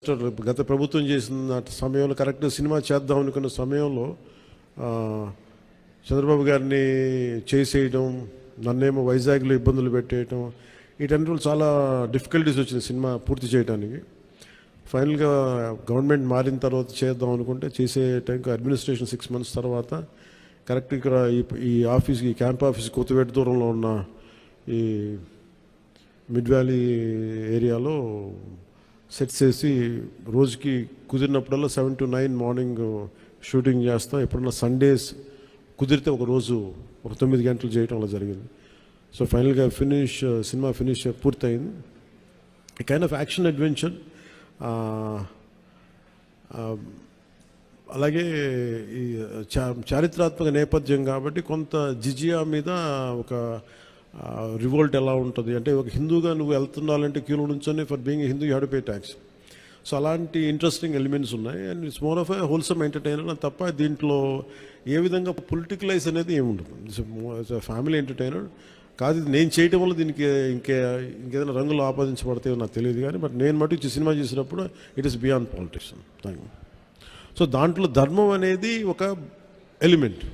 గత ప్రభుత్వం చేసిన సమయంలో కరెక్ట్ సినిమా చేద్దాం అనుకున్న సమయంలో చంద్రబాబు గారిని చేసేయడం, నన్నేమో వైజాగ్లో ఇబ్బందులు పెట్టేయటం, వీటన్నిటిలో చాలా డిఫికల్టీస్ వచ్చింది సినిమా పూర్తి చేయడానికి. ఫైనల్గా గవర్నమెంట్ మారిన తర్వాత చేద్దాం అనుకుంటే చేసే టైంకి అడ్మినిస్ట్రేషన్ 6 months తర్వాత కరెక్ట్ ఇక్కడ ఈ ఆఫీస్, ఈ క్యాంప్ ఆఫీస్ కొత్తపేట దూరంలో ఉన్న ఈ మిడ్ వ్యాలీ ఏరియాలో సెట్స్ వేసి రోజుకి కుదిరినప్పుడల్లా 7 to 9 మార్నింగ్ షూటింగ్ చేస్తాం. ఎప్పుడన్నా సండేస్ కుదిరితే ఒక రోజు ఒక 9 గంటలు చేయటం అలా జరిగింది. సో ఫైనల్గా సినిమా ఫినిష్ పూర్తయింది. ఈ కైండ్ ఆఫ్ యాక్షన్ అడ్వెంచర్, అలాగే ఈ చారిత్రాత్మక నేపథ్యం కాబట్టి కొంత జిజియా మీద ఒక రివోల్ట్ ఎలా ఉంటుంది అంటే, ఒక హిందూగా నువ్వు వెళ్తుండాలంటే క్యూలో నుంచొని for being Hindu you have to pay tax. So అలాంటి ఇంట్రెస్టింగ్ ఎలిమెంట్స్ ఉన్నాయి. And it's more of a wholesome entertainer తప్ప దీంట్లో ఏ విధంగా పొలిటికలైజ్ అనేది ఏముండదు. ఇట్స్ ఫ్యామిలీ ఎంటర్టైనర్ కాదు. ఇది నేను చేయటం వల్ల దీనికి ఇంకేదైనా రంగులు ఆపాదించబడతాయో నాకు తెలియదు, కానీ బట్ నేను మటు సినిమా చేసినప్పుడు it is beyond politics. So దాంట్లో ధర్మం అనేది ఒక ఎలిమెంట్.